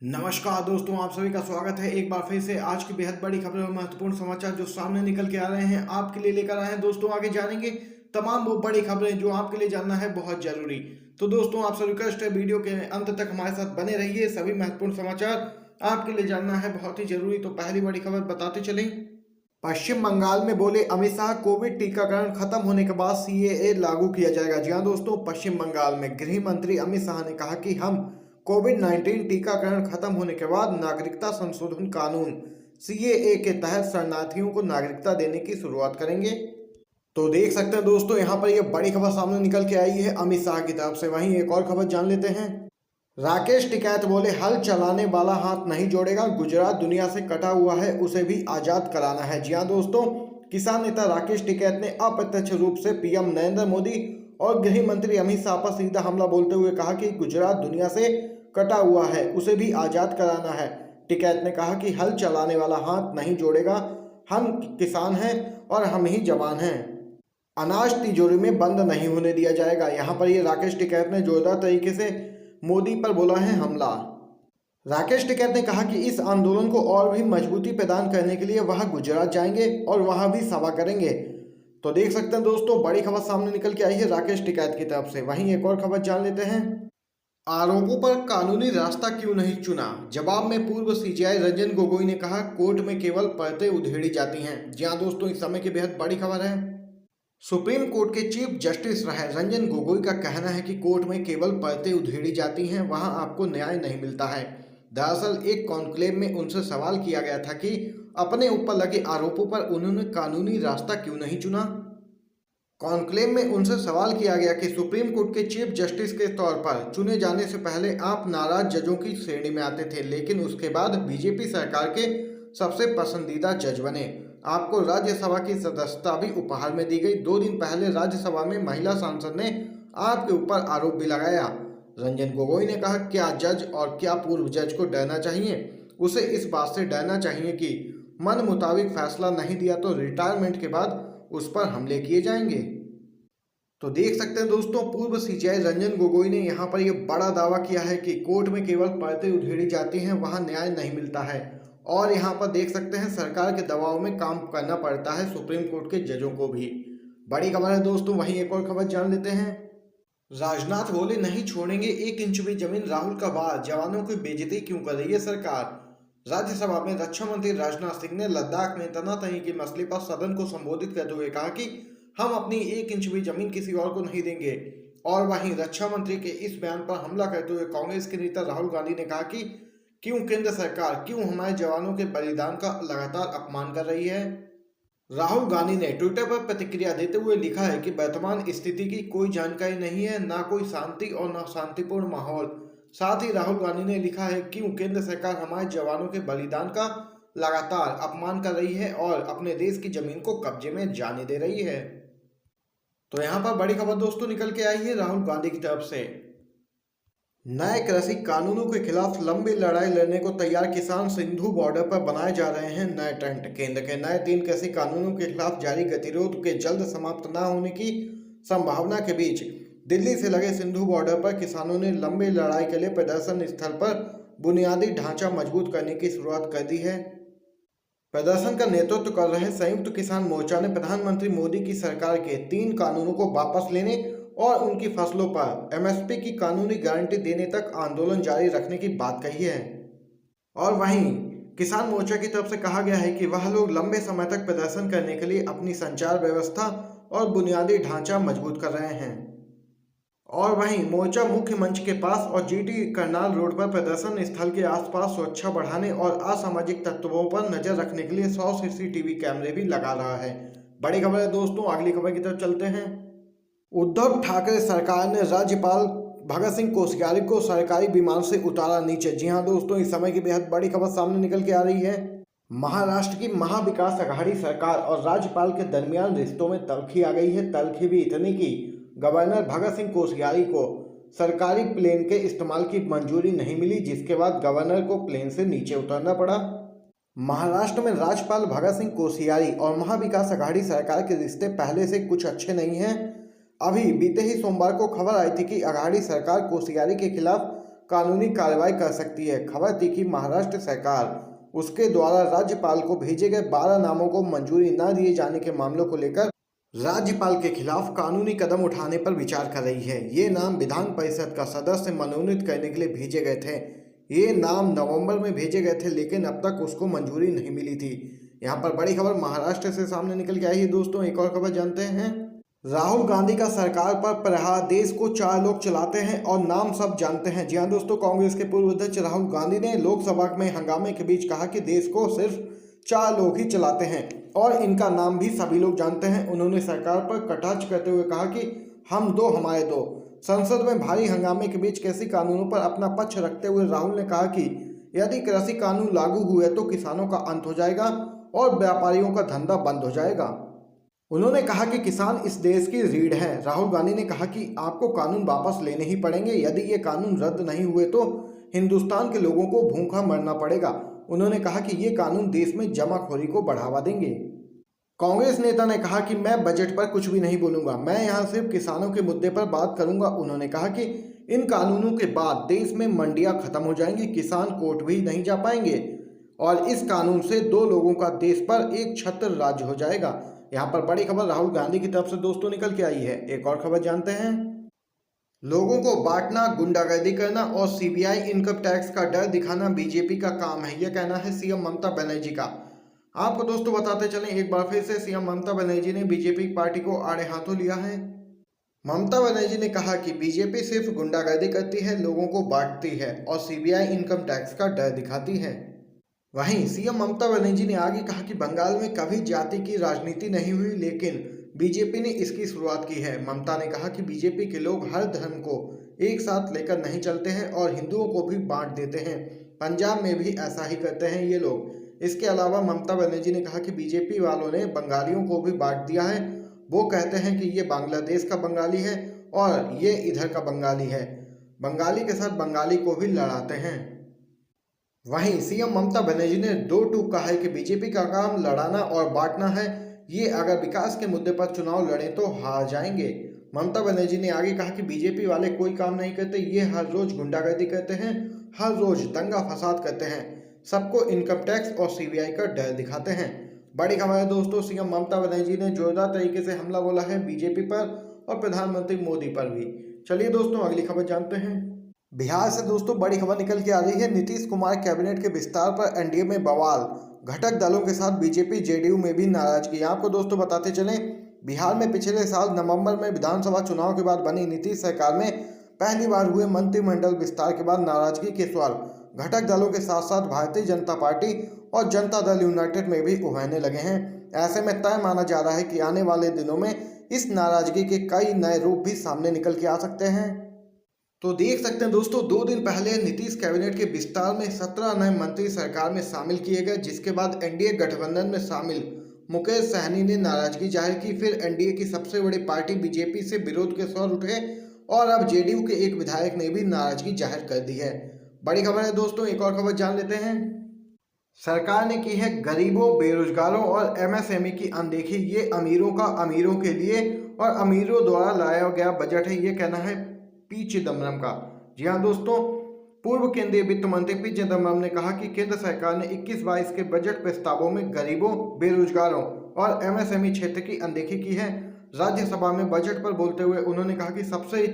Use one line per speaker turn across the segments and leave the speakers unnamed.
नमस्कार दोस्तों, आप सभी का स्वागत है एक बार फिर से। आज की बेहद बड़ी खबर और महत्वपूर्ण समाचार जो सामने निकल के आ रहे हैं आपके लिए लेकर आए हैं। दोस्तों आगे जानेंगे तमाम वो बड़ी खबरें जो आपके लिए जानना है बहुत जरूरी। तो दोस्तों आपसे रिक्वेस्ट है, वीडियो के अंत तक हमारे साथ बने रहिए। सभी महत्वपूर्ण समाचार आपके लिए जानना है बहुत ही जरूरी। तो पहली बड़ी खबर बताते चलें। पश्चिम बंगाल में बोले अमित शाह, कोविड टीकाकरण खत्म होने के बाद सीएए लागू किया जाएगा। जी हाँ दोस्तों, पश्चिम बंगाल में गृह मंत्री अमित शाह ने कहा कि हम कोविड-19 टीकाकरण खत्म होने के बाद नागरिकता संशोधन कानून सीएए के तहत शरणार्थियों को नागरिकता देने की शुरुआत करेंगे। तो देख सकते हैं दोस्तों, यहाँ पर यह बड़ी खबर सामने निकल के आई है अमित शाह की तरफ से। वहीं एक और खबर जान लेते हैं। राकेश टिकैत बोले हल चलाने वाला हाथ नहीं जोड़ेगा, गुजरात दुनिया से कटा हुआ है, उसे भी आजाद कराना है। जी हाँ दोस्तों, किसान नेता राकेश टिकैत ने अप्रत्यक्ष रूप से पीएम नरेंद्र मोदी और गृह मंत्री अमित शाह पर सीधा हमला बोलते हुए कहा कि गुजरात दुनिया से कटा हुआ है, उसे भी आजाद कराना है। टिकैत ने कहा कि हल चलाने वाला हाथ नहीं जोड़ेगा, हम किसान हैं और हम ही जवान हैं, अनाज तिजोरी में बंद नहीं होने दिया जाएगा। यहाँ पर ये राकेश टिकैत ने जोरदार तरीके से मोदी पर बोला है हमला। राकेश टिकैत ने कहा कि इस आंदोलन को और भी मजबूती प्रदान करने के लिए वह गुजरात जाएंगे और वहां भी सभा करेंगे। तो देख सकते हैं दोस्तों, बड़ी खबर सामने निकल के आई है राकेश टिकैत की तरफ से। वहीं एक और खबर जान लेते हैं। आरोपों पर कानूनी रास्ता क्यों नहीं चुना, जवाब में पूर्व सीजेआई रंजन गोगोई ने कहा कोर्ट में केवल परतें उधेड़ी जाती हैं। जी हाँ दोस्तों, इस समय की बेहद बड़ी खबर है। सुप्रीम कोर्ट के चीफ जस्टिस रहे रंजन गोगोई का कहना है कि कोर्ट में केवल परतें उधेड़ी जाती हैं, वहां आपको न्याय नहीं मिलता है। दरअसल एक कॉन्क्लेव में उनसे सवाल किया गया था कि अपने ऊपर लगे आरोपों पर उन्होंने कानूनी रास्ता क्यों नहीं चुना। कॉन्क्लेव में उनसे सवाल किया गया कि सुप्रीम कोर्ट के चीफ जस्टिस के तौर पर चुने जाने से पहले आप नाराज जजों की श्रेणी में आते थे, लेकिन उसके बाद बीजेपी सरकार के सबसे पसंदीदा जज बने। आपको राज्यसभा की सदस्यता भी उपहार में दी गई। 2 दिन पहले राज्यसभा में महिला सांसद ने आपके ऊपर आरोप भी लगाया। रंजन गोगोई ने कहा क्या जज और क्या पूर्व जज को डरना चाहिए, उसे इस बात से डरना चाहिए कि मन मुताबिक फैसला नहीं दिया तो रिटायरमेंट के बाद उस पर हमले किए जाएंगे। तो देख सकते हैं दोस्तों, पूर्व सीजेआई रंजन गोगोई ने यहाँ पर यह बड़ा दावा किया है कि कोर्ट में केवल परतें उधेड़ी जाती हैं, वहां न्याय नहीं मिलता है। और यहाँ पर देख सकते हैं सरकार के दबाव में काम करना पड़ता है सुप्रीम कोर्ट के जजों को भी। बड़ी खबर है दोस्तों। वहीं एक और खबर जान लेते हैं। राजनाथ बोले नहीं छोड़ेंगे 1 इंच भी जमीन, राहुल का वार, जवानों की बेइज्जती क्यों कर रही है सरकार। राज्यसभा में रक्षा मंत्री राजनाथ सिंह ने लद्दाख में तनातनी के मसले पर सदन को संबोधित करते हुए कहा कि हम अपनी 1 इंच भी जमीन किसी और को नहीं देंगे। और वहीं रक्षा मंत्री के इस बयान पर हमला करते हुए कांग्रेस के नेता राहुल गांधी ने कहा कि क्यों केंद्र सरकार क्यों हमारे जवानों के बलिदान का लगातार अपमान कर रही है। राहुल गांधी ने ट्विटर पर प्रतिक्रिया देते हुए लिखा है कि वर्तमान स्थिति की कोई जानकारी नहीं है, ना कोई शांति और ना शांतिपूर्ण माहौल। साथ ही राहुल गांधी ने लिखा है क्यों केंद्र सरकार हमारे जवानों के बलिदान का लगातार अपमान कर रही है और अपने देश की जमीन को कब्जे में जाने दे रही है। तो यहाँ पर बड़ी खबर दोस्तों निकल के आई है राहुल गांधी की तरफ से। नए कृषि कानूनों के खिलाफ लंबी लड़ाई लड़ने को तैयार किसान, सिंधु बॉर्डर पर बनाए जा रहे हैं नए टेंट। केंद्र के नए 3 कृषि कानूनों के खिलाफ जारी गतिरोध के जल्द समाप्त न होने की संभावना के बीच दिल्ली से लगे सिंधु बॉर्डर पर किसानों ने लंबी लड़ाई के लिए प्रदर्शन स्थल पर बुनियादी ढांचा मजबूत करने की शुरुआत कर दी है। प्रदर्शन का नेतृत्व कर रहे संयुक्त किसान मोर्चा ने प्रधानमंत्री मोदी की सरकार के 3 कानूनों को वापस लेने और उनकी फसलों पर एमएसपी की कानूनी गारंटी देने तक आंदोलन जारी रखने की बात कही है। और वहीं किसान मोर्चा की तरफ से कहा गया है कि वह लोग लंबे समय तक प्रदर्शन करने के लिए अपनी संचार व्यवस्था और बुनियादी ढांचा मजबूत कर रहे हैं। और वहीं मोर्चा मुख्य मंच के पास और जीटी करनाल रोड पर प्रदर्शन स्थल के आसपास सुरक्षा बढ़ाने और असामाजिक तत्वों पर नजर रखने के लिए 100 सीसीटीवी कैमरे भी लगा रहा है। बड़ी खबर है दोस्तों, अगली खबर की तरफ चलते हैं। उद्धव ठाकरे सरकार ने राज्यपाल भगत सिंह कोश्यारी को सरकारी विमान से उतारा नीचे। जी हां दोस्तों, इस समय की बेहद बड़ी खबर सामने निकल के आ रही है। महाराष्ट्र की महाविकास अघाड़ी सरकार और राज्यपाल के दरमियान रिश्तों में तल्खी आ गई है। तल्खी भी इतनी की गवर्नर भगत सिंह कोश्यारी को सरकारी प्लेन के इस्तेमाल की मंजूरी नहीं मिली, जिसके बाद गवर्नर को प्लेन से नीचे उतरना पड़ा। महाराष्ट्र में राज्यपाल भगत सिंह कोश्यारी और महाविकास अघाड़ी सरकार के रिश्ते पहले से कुछ अच्छे नहीं हैं। अभी बीते ही सोमवार को खबर आई थी कि अघाड़ी सरकार कोश्यारी के खिलाफ कानूनी कार्रवाई कर सकती है। खबर थी कि महाराष्ट्र सरकार उसके द्वारा राज्यपाल को भेजे गए 12 नामों को मंजूरी न दिए जाने के मामलों को लेकर राज्यपाल के खिलाफ कानूनी कदम उठाने पर विचार कर रही है। ये नाम विधान परिषद का सदस्य मनोनीत करने के लिए भेजे गए थे। ये नाम नवंबर में भेजे गए थे, लेकिन अब तक उसको मंजूरी नहीं मिली थी। यहाँ पर बड़ी खबर महाराष्ट्र से सामने निकल के आई है। दोस्तों एक और खबर जानते हैं। राहुल गांधी का सरकार पर प्रहार, देश को 4 लोग चलाते हैं और नाम सब जानते हैं। जी हाँ दोस्तों, कांग्रेस के पूर्व अध्यक्ष राहुल गांधी ने लोकसभा में हंगामे के बीच कहा कि देश को सिर्फ 4 लोग ही चलाते हैं और इनका नाम भी सभी लोग जानते हैं। उन्होंने सरकार पर कटाक्ष करते हुए कहा कि हम दो हमारे दो। संसद में भारी हंगामे के बीच कृषि कानूनों पर अपना पक्ष रखते हुए राहुल ने कहा कि यदि कृषि कानून लागू हुए तो किसानों का अंत हो जाएगा और व्यापारियों का धंधा बंद हो जाएगा। उन्होंने कहा कि किसान इस देश की रीढ़ है। राहुल गांधी ने कहा कि आपको कानून वापस लेने ही पड़ेंगे। यदि ये कानून रद्द नहीं हुए तो हिंदुस्तान के लोगों को भूखा मरना पड़ेगा। उन्होंने कहा कि ये कानून देश में जमाखोरी को बढ़ावा देंगे। कांग्रेस नेता ने कहा कि मैं बजट पर कुछ भी नहीं बोलूंगा, मैं यहाँ सिर्फ किसानों के मुद्दे पर बात करूंगा। उन्होंने कहा कि इन कानूनों के बाद देश में मंडियां खत्म हो जाएंगी, किसान कोर्ट भी नहीं जा पाएंगे और इस कानून से 2 लोगों का देश पर एक छत्र राज्य हो जाएगा। यहाँ पर बड़ी खबर राहुल गांधी की तरफ से दोस्तों निकल के आई है। एक और खबर जानते हैं। लोगों को बांटना, गुंडागर्दी करना और सीबीआई इनकम टैक्स का डर दिखाना बीजेपी का काम है, यह कहना है सीएम ममता बनर्जी का। आपको दोस्तों बताते चलें, एक बार फिर से सीएम ममता बनर्जी ने बीजेपी पार्टी को आड़े हाथों लिया है। ममता बनर्जी ने कहा कि बीजेपी सिर्फ गुंडागर्दी करती है, लोगों को बांटती है और सीबीआई इनकम टैक्स का डर दिखाती है। वहीं सीएम ममता बनर्जी ने आगे कहा कि बंगाल में कभी जाति की राजनीति नहीं हुई, लेकिन बीजेपी ने इसकी शुरुआत की है। ममता ने कहा कि बीजेपी के लोग हर धर्म को एक साथ लेकर नहीं चलते हैं और हिंदुओं को भी बांट देते हैं। पंजाब में भी ऐसा ही करते हैं ये लोग। इसके अलावा ममता बनर्जी ने कहा कि बीजेपी वालों ने बंगालियों को भी बांट दिया है। वो कहते हैं कि ये बांग्लादेश का बंगाली है और ये इधर का बंगाली है। बंगाली के साथ बंगाली को भी लड़ाते हैं। वहीं सीएम ममता बनर्जी ने 2 टूक कहा है कि बीजेपी का काम लड़ाना और बांटना है। ये अगर विकास के मुद्दे पर चुनाव लड़े तो हार जाएंगे। ममता बनर्जी ने आगे कहा कि बीजेपी वाले कोई काम नहीं करते, ये हर रोज गुंडागर्दी करते हैं, हर रोज दंगा फसाद करते हैं, सबको इनकम टैक्स और सीबीआई का डर दिखाते हैं। बड़ी खबर है दोस्तों, सीएम ममता बनर्जी ने जोरदार तरीके से हमला बोला है बीजेपी पर और प्रधानमंत्री मोदी पर भी। चलिए दोस्तों अगली खबर जानते हैं। बिहार से दोस्तों बड़ी खबर निकल के आ रही है। नीतीश कुमार कैबिनेट के विस्तार पर एनडीए में बवाल, घटक दलों के साथ बीजेपी जेडीयू में भी नाराजगी। आपको दोस्तों बताते चलें, बिहार में पिछले साल नवंबर में विधानसभा चुनाव के बाद बनी नीतीश सरकार में पहली बार हुए मंत्रिमंडल विस्तार के बाद नाराजगी के स्वर घटक दलों के साथ साथ भारतीय जनता पार्टी और जनता दल यूनाइटेड में भी उभरने लगे हैं। ऐसे में तय माना जा रहा है कि आने वाले दिनों में इस नाराजगी के कई नए रूप भी सामने निकल के आ सकते हैं। तो देख सकते हैं दोस्तों, 2 दिन पहले नीतीश कैबिनेट के विस्तार में 17 नए मंत्री सरकार में शामिल किए गए, जिसके बाद एनडीए गठबंधन में शामिल मुकेश सहनी ने नाराजगी जाहिर की। फिर एनडीए की सबसे बड़ी पार्टी बीजेपी से विरोध के स्वर उठे और अब जेडीयू के एक विधायक ने भी नाराजगी जाहिर कर दी है। बड़ी खबर है दोस्तों, एक और खबर जान लेते हैं। सरकार ने की है गरीबों, बेरोजगारों और एमएसएमई की अनदेखी। ये अमीरों का अमीरों के लिए और अमीरों द्वारा लाया गया बजट है, ये कहना है पी चिदम्बरम का। जी हाँ दोस्तों, पूर्व केंद्रीय वित्त मंत्री पी चिदम्बरम ने कहा कि केंद्र सरकार ने 21-22 के बजट प्रस्तावों में गरीबों, बेरोजगारों और एमएसएमई क्षेत्र की अनदेखी की है। राज्यसभा में बजट पर बोलते हुए उन्होंने कहा कि सबसे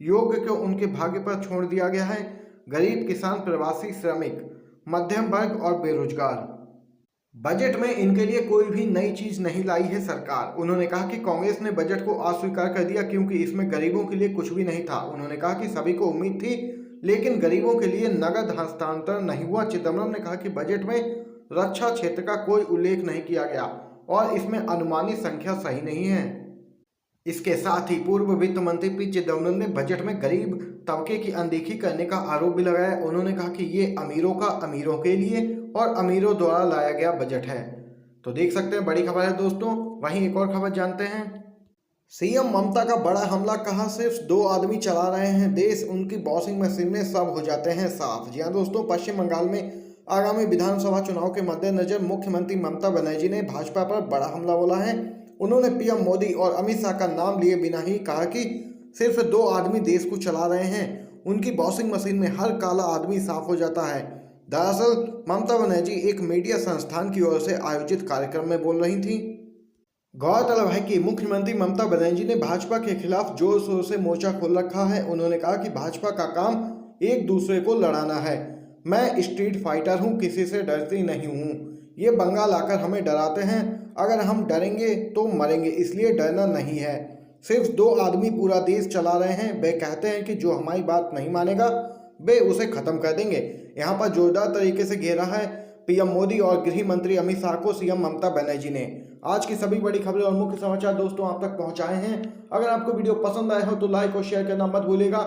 योग्य को उनके भाग्य पर छोड़ दिया गया है, गरीब, किसान, प्रवासी श्रमिक, मध्यम वर्ग और बेरोजगार। बजट में इनके लिए कोई भी नई चीज नहीं लाई है सरकार। उन्होंने कहा कि कांग्रेस ने बजट को अस्वीकार कर दिया क्योंकि इसमें गरीबों के लिए कुछ भी नहीं था। उन्होंने कहा कि सभी को उम्मीद थी लेकिन गरीबों के लिए नगद हस्तांतरण नहीं हुआ। चिदम्बरम ने कहा कि बजट में रक्षा क्षेत्र का कोई उल्लेख नहीं किया गया और इसमें अनुमानित संख्या सही नहीं है। इसके साथ ही पूर्व वित्त मंत्री पी चिदम्बरम ने बजट में गरीब तबके की अनदेखी करने का आरोप भी लगाया। उन्होंने कहा कि ये अमीरों का अमीरों के लिए और अमीरों द्वारा लाया गया बजट है। तो देख सकते हैं, बड़ी खबर है दोस्तों। वहीं एक और खबर जानते हैं। सीएम ममता का बड़ा हमला, कहा सिर्फ 2 आदमी चला रहे हैं देश, उनकी वॉशिंग मशीन में सब हो जाते हैं साफ। जी हाँ दोस्तों, पश्चिम बंगाल में आगामी विधानसभा चुनाव के मद्देनजर मुख्यमंत्री ममता बनर्जी ने भाजपा पर बड़ा हमला बोला है। उन्होंने पीएम मोदी और अमित शाह का नाम लिए बिना ही कहा कि सिर्फ 2 आदमी देश को चला रहे हैं उनकी वॉशिंग मशीन में हर काला आदमी साफ हो जाता है। दरअसल ममता बनर्जी एक मीडिया संस्थान की ओर से आयोजित कार्यक्रम में बोल रही थी। गौरतलब है कि मुख्यमंत्री ममता बनर्जी ने भाजपा के खिलाफ जोर शोर से मोर्चा खोल रखा है। उन्होंने कहा कि भाजपा का काम एक दूसरे को लड़ाना है। मैं स्ट्रीट फाइटर हूं, किसी से डरती नहीं हूं। ये बंगाल आकर हमें डराते हैं, अगर हम डरेंगे तो मरेंगे, इसलिए डरना नहीं है। सिर्फ 2 आदमी पूरा देश चला रहे हैं। वे कहते हैं कि जो हमारी बात नहीं मानेगा वे उसे खत्म कर देंगे। यहाँ पर जोरदार तरीके से घेरा है पीएम मोदी और गृह मंत्री अमित शाह को सीएम ममता बनर्जी ने। आज की सभी बड़ी खबरें और मुख्य समाचार दोस्तों आप तक पहुंचाए हैं। अगर आपको वीडियो पसंद आया हो तो लाइक और शेयर करना मत भूलिएगा।